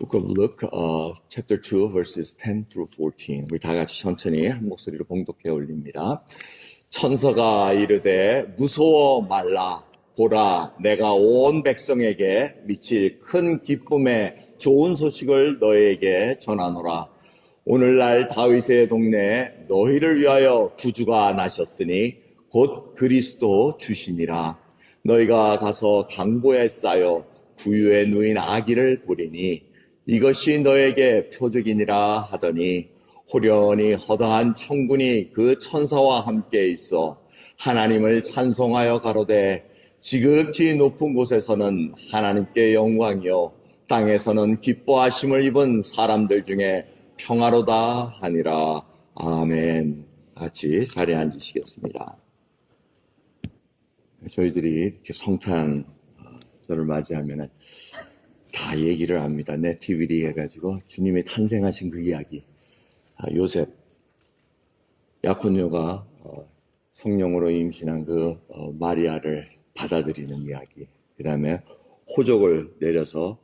Book of Luke, chapter 2, verses 10 through 14. 우리 다 같이 천천히 한 목소리로 봉독해 올립니다. 천사가 이르되 무서워 말라. 보라, 내가 온 백성에게 미칠 큰 기쁨의 좋은 소식을 너희에게 전하노라. 오늘날 다윗의 동네에 너희를 위하여 구주가 나셨으니 곧 그리스도 주시니라. 너희가 가서 강보에 쌓여 구유에 누인 아기를 보리니 이것이 너에게 표적이니라 하더니 호련히 허다한 천군이 그 천사와 함께 있어 하나님을 찬송하여 가로되 지극히 높은 곳에서는 하나님께 영광이요 땅에서는 기뻐하심을 입은 사람들 중에 평화로다 하니라. 아멘. 같이 자리에 앉으시겠습니다. 저희들이 이렇게 성탄절을 맞이하면 다 얘기를 합니다. 네티비리 해가지고 주님이 탄생하신 그 이야기. 요셉, 약혼녀가 성령으로 임신한 그 마리아를 받아들이는 이야기. 그 다음에 호적을 내려서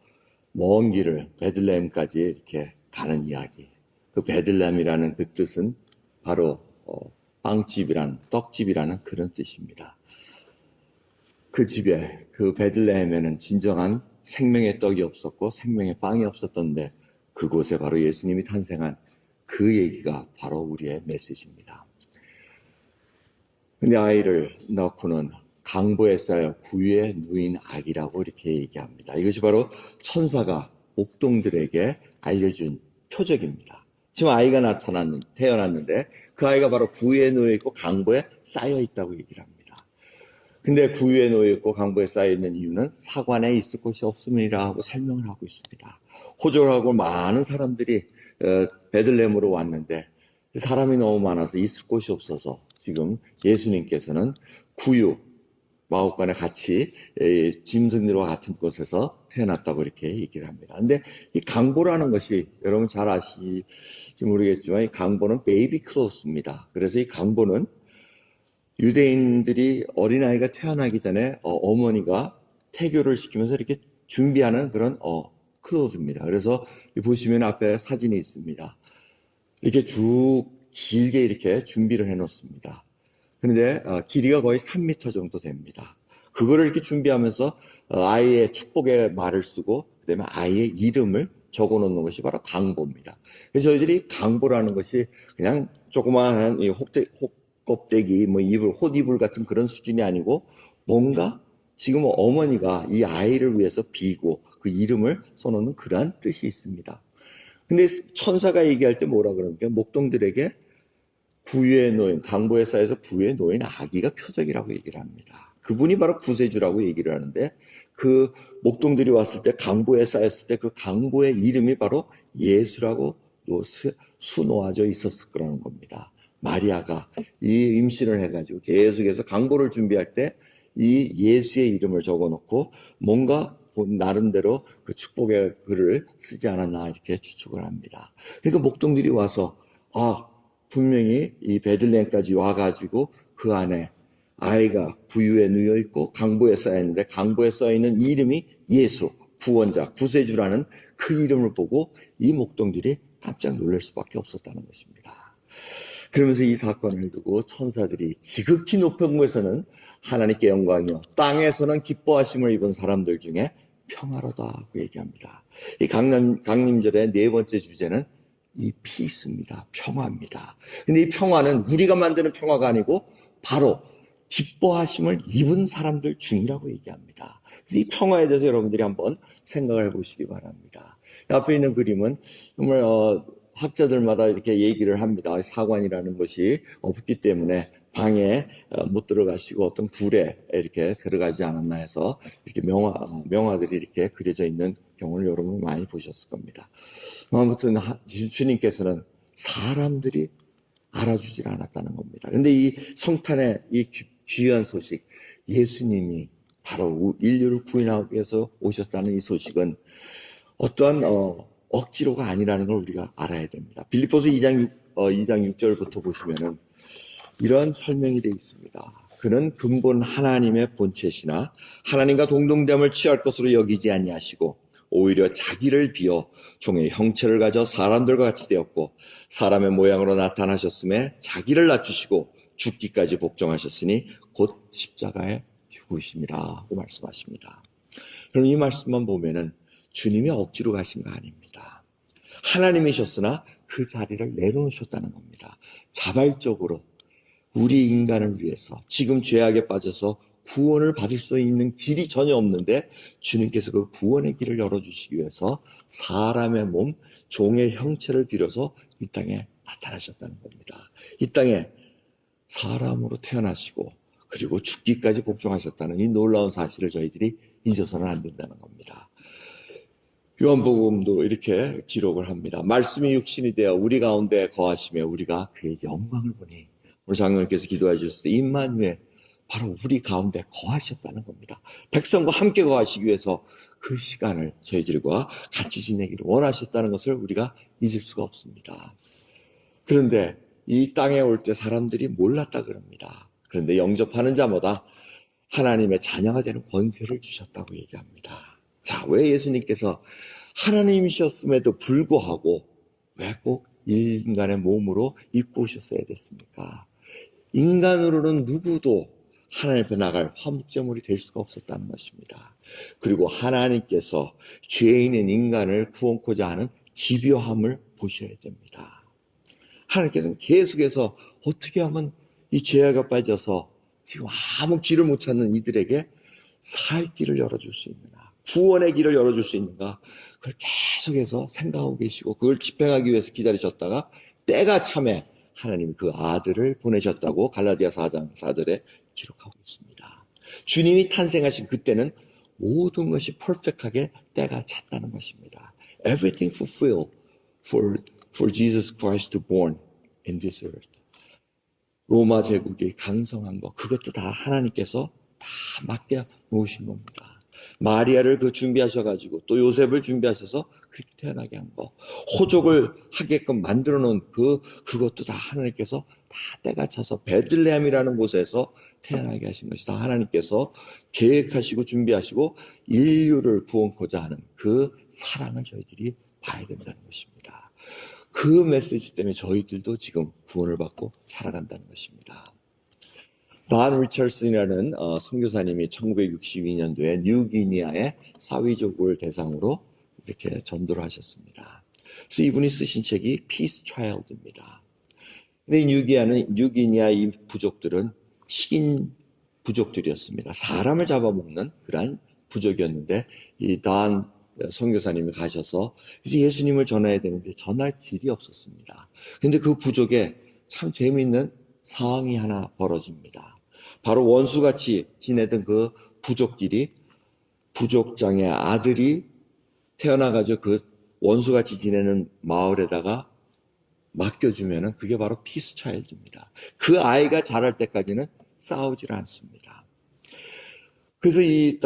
먼 길을 베들레헴까지 이렇게 가는 이야기. 그 베들레헴이라는 그 뜻은 바로 빵집이라는, 떡집이라는 그런 뜻입니다. 그 집에, 그 베들레헴에는 진정한 생명의 떡이 없었고 생명의 빵이 없었던데 그곳에 바로 예수님이 탄생한 그 얘기가 바로 우리의 메시지입니다. 근데 아이를 낳고는 강보에 쌓여 구유에 누인 아기라고 이렇게 얘기합니다. 이것이 바로 천사가 목동들에게 알려준 표적입니다. 지금 아이가 태어났는데 그 아이가 바로 구유에 놓여 있고 강보에 쌓여 있다고 얘기를 합니다. 근데 구유에 놓여 있고 강보에 쌓여 있는 이유는 사관에 있을 곳이 없음이라 하고 설명을 하고 있습니다. 호적을 하고 많은 사람들이 베들레헴으로 왔는데 사람이 너무 많아서 있을 곳이 없어서 지금 예수님께서는 구유 마옥간에 같이 짐승들과 같은 곳에서 태어났다고 이렇게 얘기를 합니다. 근데 이 강보라는 것이 여러분 잘 아실지 모르겠지만 이 강보는 베이비 클로스입니다. 그래서 이 강보는 유대인들이 어린아이가 태어나기 전에 어머니가 태교를 시키면서 이렇게 준비하는 그런 클로드입니다. 그래서 보시면 앞에 사진이 있습니다. 이렇게 쭉 길게 이렇게 준비를 해놓습니다. 그런데 길이가 거의 3m 정도 됩니다. 그거를 이렇게 준비하면서 아이의 축복의 말을 쓰고 그다음에 아이의 이름을 적어놓는 것이 바로 강보입니다. 그래서 저희들이 강보라는 것이 그냥 조그마한 껍데기, 옷이불 같은 그런 수준이 아니고 뭔가 지금 어머니가 이 아이를 위해서 비고 그 이름을 써놓는 그러한 뜻이 있습니다. 근데 천사가 얘기할 때 뭐라 그럽니까? 목동들에게 구유에 놓인, 강보에 쌓여서 구유에 놓인 아기가 표적이라고 얘기를 합니다. 그분이 바로 구세주라고 얘기를 하는데 그 목동들이 왔을 때 강보에 쌓였을 때 그 강보의 이름이 바로 예수라고 수놓아져 있었을 거라는 겁니다. 마리아가 이 임신을 해가지고 계속해서 강보를 준비할 때 이 예수의 이름을 적어놓고 뭔가 나름대로 그 축복의 글을 쓰지 않았나 이렇게 추측을 합니다. 그러니까 목동들이 와서 분명히 이 베들레헴까지 와가지고 그 안에 아이가 구유에 누워 있고 강보에 쌓여 있는데 강보에 쌓여 있는 이름이 예수, 구원자, 구세주라는 그 이름을 보고 이 목동들이 깜짝 놀랄 수밖에 없었다는 것입니다. 그러면서 이 사건을 두고 천사들이 지극히 높은 곳에서는 하나님께 영광이요 땅에서는 기뻐하심을 입은 사람들 중에 평화로다 그 얘기합니다. 이 강림절의 네 번째 주제는 이 피스입니다. 평화입니다. 근데 이 평화는 우리가 만드는 평화가 아니고 바로 기뻐하심을 입은 사람들 중이라고 얘기합니다. 그래서 이 평화에 대해서 여러분들이 한번 생각을 해보시기 바랍니다. 앞에 있는 그림은 정말 학자들마다 이렇게 얘기를 합니다. 사관이라는 것이 없기 때문에 방에 못 들어가시고 어떤 굴에 이렇게 들어가지 않았나 해서 이렇게 명화들이 이렇게 그려져 있는 경우를 여러분 많이 보셨을 겁니다. 아무튼 주님께서는 사람들이 알아주질 않았다는 겁니다. 근데 이 성탄의 이 귀한 소식, 예수님이 바로 인류를 구원하기 위해서 오셨다는 이 소식은 어떠한 억지로가 아니라는 걸 우리가 알아야 됩니다. 빌립보서 2장 6절부터 보시면은 이러한 설명이 되어 있습니다. 그는 근본 하나님의 본체시나 하나님과 동등됨을 취할 것으로 여기지 아니하시고 오히려 자기를 비워 종의 형체를 가져 사람들과 같이 되었고 사람의 모양으로 나타나셨음에 자기를 낮추시고 죽기까지 복종하셨으니 곧 십자가에 죽으심이라 하고 말씀하십니다. 그럼 이 말씀만 보면은 주님이 억지로 가신 거 아닙니다. 하나님이셨으나 그 자리를 내려놓으셨다는 겁니다. 자발적으로 우리 인간을 위해서 지금 죄악에 빠져서 구원을 받을 수 있는 길이 전혀 없는데 주님께서 그 구원의 길을 열어주시기 위해서 사람의 몸, 종의 형체를 빌어서 이 땅에 나타나셨다는 겁니다. 이 땅에 사람으로 태어나시고 그리고 죽기까지 복종하셨다는 이 놀라운 사실을 저희들이 잊어서는 안 된다는 겁니다. 요한복음도 이렇게 기록을 합니다. 말씀이 육신이 되어 우리 가운데 거하시며 우리가 그의 영광을 보니, 우리 장로님께서 기도하셨을 때 임마누엘, 바로 우리 가운데 거하셨다는 겁니다. 백성과 함께 거하시기 위해서 그 시간을 저희들과 같이 지내기를 원하셨다는 것을 우리가 잊을 수가 없습니다. 그런데 이 땅에 올 때 사람들이 몰랐다 그럽니다. 그런데 영접하는 자마다 하나님의 자녀가 되는 권세를 주셨다고 얘기합니다. 자, 왜 예수님께서 하나님이셨음에도 불구하고 왜 꼭 인간의 몸으로 입고 오셨어야 됐습니까? 인간으로는 누구도 하나님 앞에 나갈 화목제물이 될 수가 없었다는 것입니다. 그리고 하나님께서 죄인인 인간을 구원코자 하는 집요함을 보셔야 됩니다. 하나님께서는 계속해서 어떻게 하면 이 죄악에 빠져서 지금 아무 길을 못 찾는 이들에게 살 길을 열어줄 수 있는가, 구원의 길을 열어줄 수 있는가, 그걸 계속해서 생각하고 계시고 그걸 집행하기 위해서 기다리셨다가 때가 참에 하나님이 그 아들을 보내셨다고 갈라디아 4장 4절에 기록하고 있습니다. 주님이 탄생하신 그때는 모든 것이 퍼펙트하게 때가 찼다는 것입니다. Everything fulfilled for Jesus Christ born in this earth. 로마 제국의 강성한 것, 그것도 다 하나님께서 다 맡겨 놓으신 겁니다. 마리아를 그 준비하셔가지고 또 요셉을 준비하셔서 그렇게 태어나게 한 거, 호족을 하게끔 만들어 놓은 그것도 다 하나님께서 다 때가 차서 베들레헴이라는 곳에서 태어나게 하신 것이 다 하나님께서 계획하시고 준비하시고 인류를 구원코자 하는 그 사랑을 저희들이 봐야 된다는 것입니다. 그 메시지 때문에 저희들도 지금 구원을 받고 살아간다는 것입니다. 단 리처슨이라는 선교사님이 1962년도에 뉴기니아의 사위족을 대상으로 이렇게 전도를 하셨습니다. 그래서 이분이 쓰신 책이 Peace Child입니다. 근데 뉴기니아 이 부족들은 식인 부족들이었습니다. 사람을 잡아먹는 그러한 부족이었는데 이 단 선교사님이 가셔서 이제 예수님을 전해야 되는데 전할 질이 없었습니다. 근데 그 부족에 참 재미있는 상황이 하나 벌어집니다. 바로 원수같이 지내던 그 부족끼리 부족장의 아들이 태어나가지고 그 원수같이 지내는 마을에다가 맡겨주면은 그게 바로 피스 차일드입니다. 그 아이가 자랄 때까지는 싸우질 않습니다. 그래서 이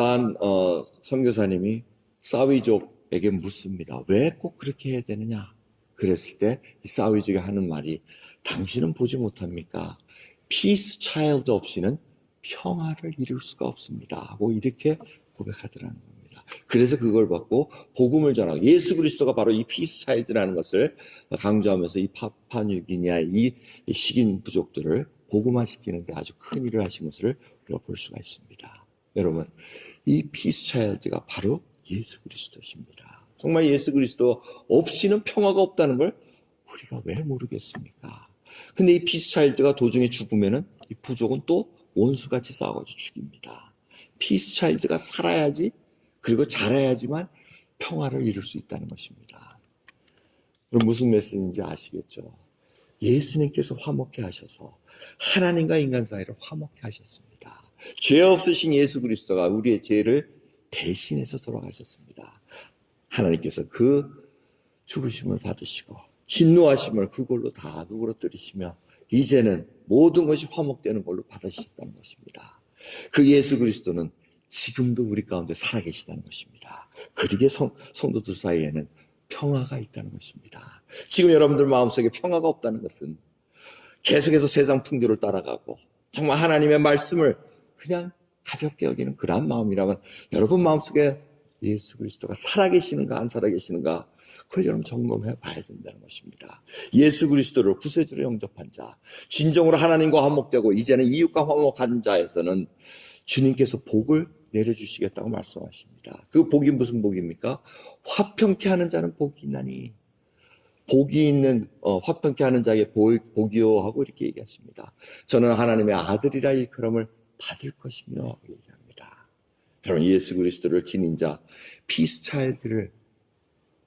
선교사님이 사위족에게 묻습니다. 왜 꼭 그렇게 해야 되느냐? 그랬을 때 이 사위족이 하는 말이, 당신은 보지 못합니까? 피스 차일드 없이는 평화를 이룰 수가 없습니다 하고 이렇게 고백하더라는 겁니다. 그래서 그걸 받고 복음을 전하고 예수 그리스도가 바로 이 피스 차일드라는 것을 강조하면서 이 파푸아뉴기니아 이 식인 부족들을 복음화시키는 데 아주 큰 일을 하신 것을 우리가 볼 수가 있습니다. 여러분, 이 피스 차일드가 바로 예수 그리스도십니다. 정말 예수 그리스도 없이는 평화가 없다는 걸 우리가 왜 모르겠습니까? 근데 이 피스 차일드가 도중에 죽으면은 이 부족은 또 원수같이 싸워가지고 죽입니다. 피스 차일드가 살아야지, 그리고 자라야지만 평화를 이룰 수 있다는 것입니다. 그럼 무슨 메시지인지 아시겠죠? 예수님께서 화목케 하셔서 하나님과 인간 사이를 화목케 하셨습니다. 죄 없으신 예수 그리스도가 우리의 죄를 대신해서 돌아가셨습니다. 하나님께서 그 죽으심을 받으시고 진노하심을 그걸로 다 누그러뜨리시며 이제는 모든 것이 화목되는 걸로 받으셨다는 것입니다. 그 예수 그리스도는 지금도 우리 가운데 살아계시다는 것입니다. 그러기에 성도들 사이에는 평화가 있다는 것입니다. 지금 여러분들 마음속에 평화가 없다는 것은 계속해서 세상 풍조를 따라가고 정말 하나님의 말씀을 그냥 가볍게 여기는 그러한 마음이라면 여러분 마음속에 예수 그리스도가 살아계시는가 안 살아계시는가 그걸 여러분 점검해 봐야 된다는 것입니다. 예수 그리스도를 구세주로 영접한 자, 진정으로 하나님과 화목되고 이제는 이웃과 화목한 자에서는 주님께서 복을 내려주시겠다고 말씀하십니다. 그 복이 무슨 복입니까? 화평케 하는 자는 복이 있나니, 복이 있는 화평케 하는 자에게 복이요 하고 이렇게 얘기하십니다. 저는 하나님의 아들이라 일컬음을 받을 것이며 얘기합니다. 여러분, 예수 그리스도를 지닌 자, 피스 차일드를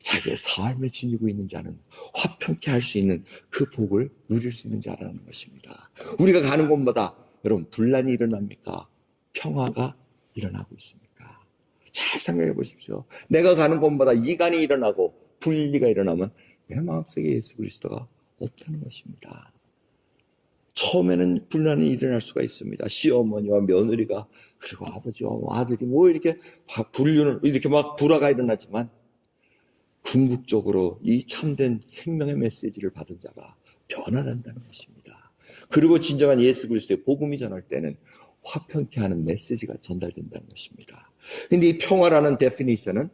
자기의 삶에 지니고 있는 자는 화평케 할 수 있는 그 복을 누릴 수 있는 자라는 것입니다. 우리가 가는 곳마다 여러분 분란이 일어납니까? 평화가 일어나고 있습니까? 잘 생각해 보십시오. 내가 가는 곳마다 이간이 일어나고 분리가 일어나면 내 마음속에 예수 그리스도가 없다는 것입니다. 처음에는 분란이 일어날 수가 있습니다. 시어머니와 며느리가, 그리고 아버지와 아들이 이렇게 불륜을 이렇게 막 불화가 일어나지만 궁극적으로 이 참된 생명의 메시지를 받은 자가 변화된다는 것입니다. 그리고 진정한 예수 그리스도의 복음이 전할 때는 화평케 하는 메시지가 전달된다는 것입니다. 근데 이 평화라는 데피니션은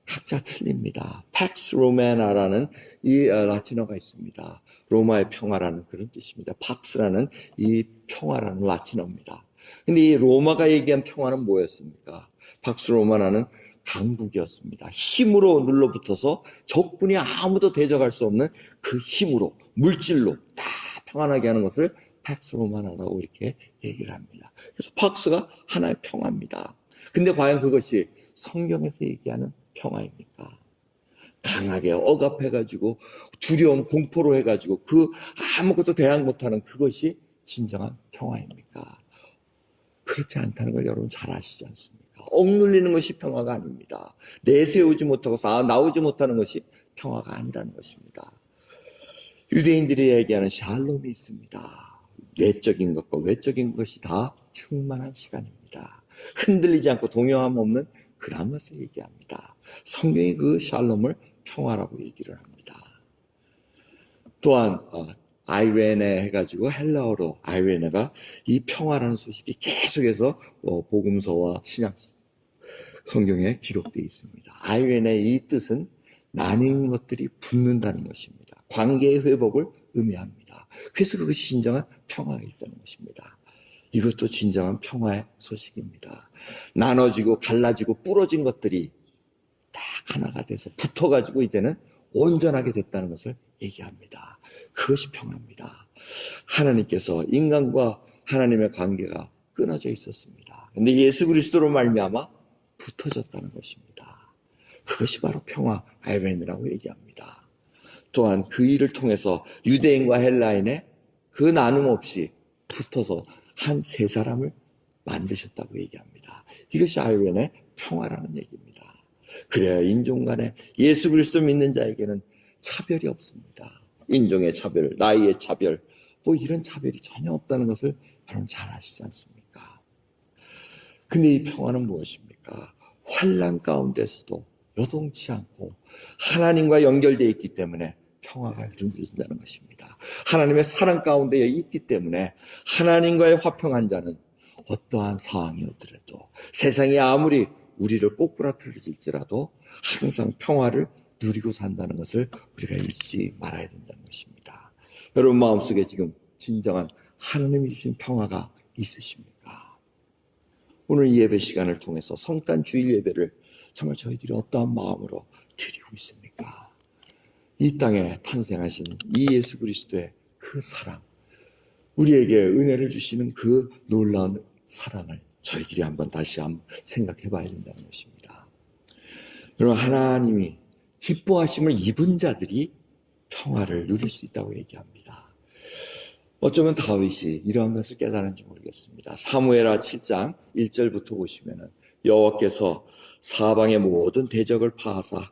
각자 틀립니다. 팍스 로마나라는 이 라틴어가 있습니다. 로마의 평화라는 그런 뜻입니다. 팍스라는 이 평화라는 라틴어입니다. 근데 이 로마가 얘기한 평화는 뭐였습니까? 팍스 로마나는 강국이었습니다. 힘으로 눌러붙어서 적군이 아무도 대적할 수 없는 그 힘으로, 물질로 다 평안하게 하는 것을 팍스 로마나라고 이렇게 얘기를 합니다. 그래서 팍스가 하나의 평화입니다. 근데 과연 그것이 성경에서 얘기하는 평화입니까? 강하게 억압해가지고 두려움, 공포로 해가지고 그 아무것도 대항 못하는 그것이 진정한 평화입니까? 그렇지 않다는 걸 여러분 잘 아시지 않습니까? 억눌리는 것이 평화가 아닙니다. 내세우지 못하고 나오지 못하는 것이 평화가 아니라는 것입니다. 유대인들이 얘기하는 샬롬이 있습니다. 내적인 것과 외적인 것이 다 충만한 시간입니다. 흔들리지 않고 동요함 없는 그런 것을 얘기합니다. 성경이 그 샬롬을 평화라고 얘기를 합니다. 또한 아이레네 해가지고 헬라어로 아이레네가 이 평화라는 소식이 계속해서 복음서와 신약 성경에 기록되어 있습니다. 아이레네의 이 뜻은 나뉜 것들이 붙는다는 것입니다. 관계의 회복을 의미합니다. 그래서 그것이 진정한 평화가 있다는 것입니다. 이것도 진정한 평화의 소식입니다. 나눠지고 갈라지고 부러진 것들이 딱 하나가 돼서 붙어가지고 이제는 온전하게 됐다는 것을 얘기합니다. 그것이 평화입니다. 하나님께서 인간과 하나님의 관계가 끊어져 있었습니다. 그런데 예수 그리스도로 말미암아 붙어졌다는 것입니다. 그것이 바로 평화, 아이레네라고 얘기합니다. 또한 그 일을 통해서 유대인과 헬라인의 그 나눔 없이 붙어서 한 세 사람을 만드셨다고 얘기합니다. 이것이 아이레네 평화라는 얘기입니다. 그래야 인종 간에 예수 그리스도 믿는 자에게는 차별이 없습니다. 인종의 차별, 나이의 차별, 이런 차별이 전혀 없다는 것을 여러분 잘 아시지 않습니까? 근데 이 평화는 무엇입니까? 환난 가운데서도 요동치 않고 하나님과 연결되어 있기 때문에 평화가 누려진다는 것입니다. 하나님의 사랑 가운데 있기 때문에 하나님과의 화평한 자는 어떠한 상황이 오더라도 세상이 아무리 우리를 꼬꾸라뜨릴지라도 항상 평화를 누리고 산다는 것을 우리가 잊지 말아야 된다는 것입니다. 여러분 마음속에 지금 진정한 하나님이 주신 평화가 있으십니까? 오늘 이 예배 시간을 통해서 성탄 주일 예배를 정말 저희들이 어떠한 마음으로 드리고 있습니까? 이 땅에 탄생하신 이 예수 그리스도의 그 사랑, 우리에게 은혜를 주시는 그 놀라운 사랑을 저희들이 다시 한번 생각해 봐야 된다는 것입니다. 여러분, 하나님이 기뻐하심을 입은 자들이 평화를 누릴 수 있다고 얘기합니다. 어쩌면 다윗이 이러한 것을 깨달은지 모르겠습니다. 사무엘하 7장 1절부터 보시면은 여호와께서 사방의 모든 대적을 파하사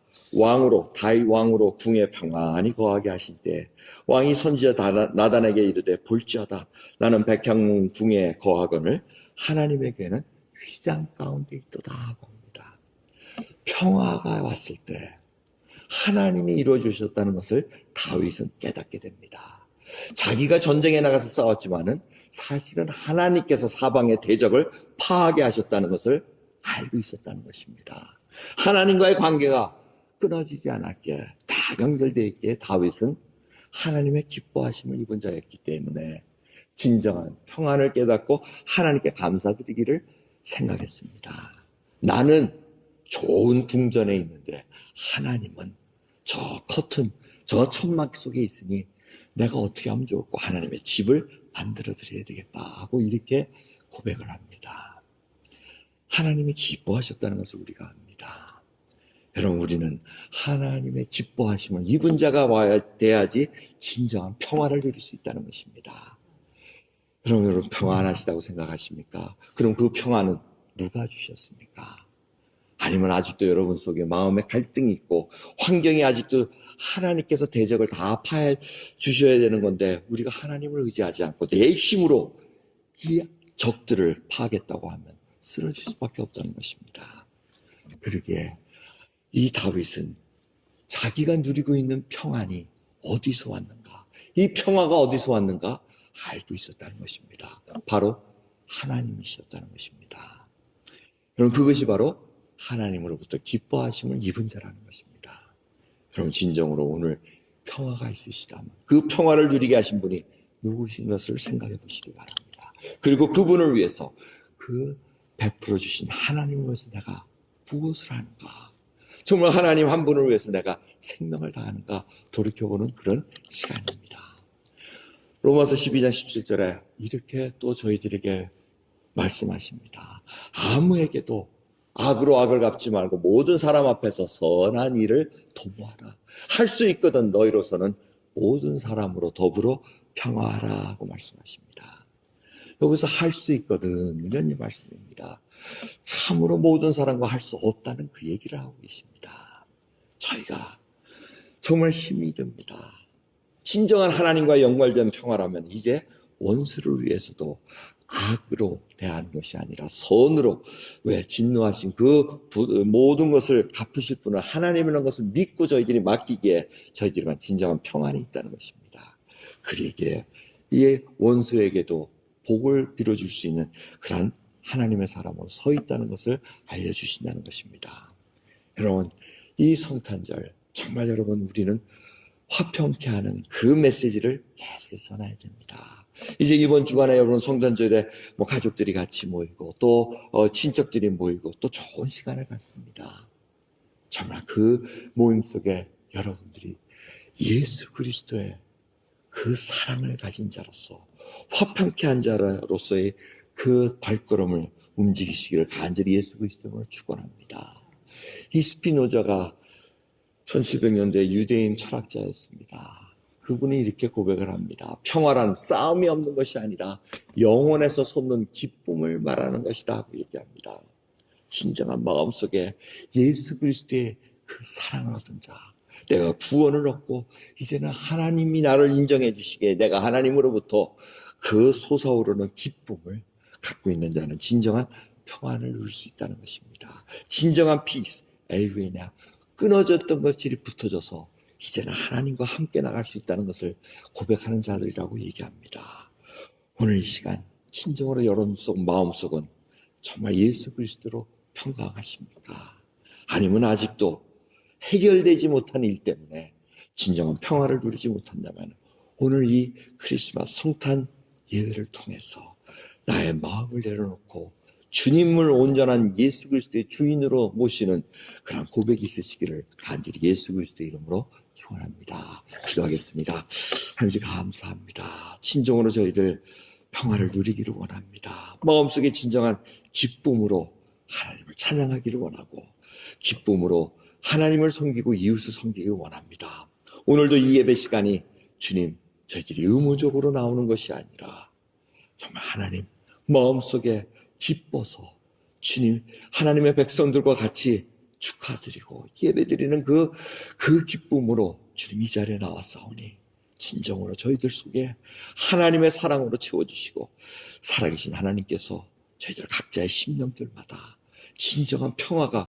다윗 왕으로 궁에 평안히 거하게 하실 때 왕이 선지자 나단에게 이르되 볼지어다 나는 백향문 궁에 거하거늘 하나님의 괴는 휘장 가운데 있도다 하고 합니다. 평화가 왔을 때 하나님이 이루어 주셨다는 것을 다윗은 깨닫게 됩니다. 자기가 전쟁에 나가서 싸웠지만은 사실은 하나님께서 사방의 대적을 파하게 하셨다는 것을 알고 있었다는 것입니다. 하나님과의 관계가 끊어지지 않았기에, 다 연결되어 있기에 다윗은 하나님의 기뻐하심을 입은 자였기 때문에 진정한 평안을 깨닫고 하나님께 감사드리기를 생각했습니다. 나는 좋은 궁전에 있는데 하나님은 저 커튼, 저 천막 속에 있으니 내가 어떻게 하면 좋을까? 하나님의 집을 만들어 드려야 되겠다 하고 이렇게 고백을 합니다. 하나님이 기뻐하셨다는 것을 우리가 압니다. 여러분, 우리는 하나님의 기뻐하심을 입은 자가 와야 돼야지 진정한 평화를 누릴 수 있다는 것입니다. 여러분 평안하시다고 생각하십니까? 그럼 그 평안은 누가 주셨습니까? 아니면 아직도 여러분 속에 마음의 갈등이 있고 환경이 아직도 하나님께서 대적을 다 파해 주셔야 되는 건데 우리가 하나님을 의지하지 않고 내 힘으로 이 적들을 파하겠다고 하면 쓰러질 수밖에 없다는 것입니다. 그러기에 이 다윗은 자기가 누리고 있는 평안이 어디서 왔는가, 이 평화가 어디서 왔는가 알고 있었다는 것입니다. 바로 하나님이셨다는 것입니다. 여러분, 그것이 바로 하나님으로부터 기뻐하심을 입은 자라는 것입니다. 여러분, 진정으로 오늘 평화가 있으시다면 그 평화를 누리게 하신 분이 누구신 것을 생각해 보시기 바랍니다. 그리고 그분을 위해서 그 베풀어 주신 하나님을 위해서 내가 무엇을 하는가, 정말 하나님 한 분을 위해서 내가 생명을 다하는가 돌이켜보는 그런 시간입니다. 로마서 12장 17절에 이렇게 또 저희들에게 말씀하십니다. 아무에게도 악으로 악을 갚지 말고 모든 사람 앞에서 선한 일을 도모하라. 할 수 있거든 너희로서는 모든 사람으로 더불어 평화하라 하고 말씀하십니다. 여기서 할 수 있거든 이런 말씀입니다. 참으로 모든 사람과 할 수 없다는 그 얘기를 하고 계십니다. 저희가 정말 힘이 듭니다. 진정한 하나님과 연결된 평화라면 이제 원수를 위해서도 악으로 대하는 것이 아니라 선으로, 왜 진노하신 그 모든 것을 갚으실 분은 하나님이라는 것을 믿고 저희들이 맡기기에 저희들과 진정한 평안이 있다는 것입니다. 그러기에 이 원수에게도 복을 빌어줄 수 있는 그런 하나님의 사람으로 서 있다는 것을 알려주신다는 것입니다. 여러분, 이 성탄절 정말 여러분 우리는 화평케 하는 그 메시지를 계속해서 전해야 됩니다. 이제 이번 주간에 여러분 성탄절에 가족들이 같이 모이고 또 친척들이 모이고 또 좋은 시간을 갖습니다. 정말 그 모임 속에 여러분들이 예수 그리스도의 그 사랑을 가진 자로서 화평케 한 자로서의 그 발걸음을 움직이시기를 간절히 예수 그리스도로 축원합니다. 이 스피노자가 1700년대 유대인 철학자였습니다. 그분이 이렇게 고백을 합니다. 평화란 싸움이 없는 것이 아니라 영혼에서 솟는 기쁨을 말하는 것이다 하고 얘기합니다. 진정한 마음속에 예수 그리스도의 그 사랑을 얻은 자, 내가 구원을 얻고 이제는 하나님이 나를 인정해 주시기에 내가 하나님으로부터 그 솟아오르는 기쁨을 갖고 있는 자는 진정한 평안을 누릴 수 있다는 것입니다. 진정한 peace, 에이브이냐, 끊어졌던 것들이 붙어져서 이제는 하나님과 함께 나갈 수 있다는 것을 고백하는 자들이라고 얘기합니다. 오늘 이 시간 진정으로 여러분 마음속은 정말 예수 그리스도로 평강하십니까? 아니면 아직도 해결되지 못한 일 때문에 진정한 평화를 누리지 못한다면 오늘 이 크리스마스 성탄 예배를 통해서 나의 마음을 내려놓고 주님을 온전한 예수 그리스도의 주인으로 모시는 그런 고백이 있으시기를 간절히 예수 그리스도의 이름으로 축원합니다. 기도하겠습니다. 하나님 감사합니다. 진정으로 저희들 평화를 누리기를 원합니다. 마음속에 진정한 기쁨으로 하나님을 찬양하기를 원하고 기쁨으로 하나님을 섬기고 이웃을 섬기기를 원합니다. 오늘도 이 예배 시간이 주님 저희들이 의무적으로 나오는 것이 아니라 정말 하나님 마음속에 기뻐서 주님 하나님의 백성들과 같이 축하드리고 예배드리는 그 기쁨으로 주님 이 자리에 나왔사오니 진정으로 저희들 속에 하나님의 사랑으로 채워주시고 살아계신 하나님께서 저희들 각자의 심령들마다 진정한 평화가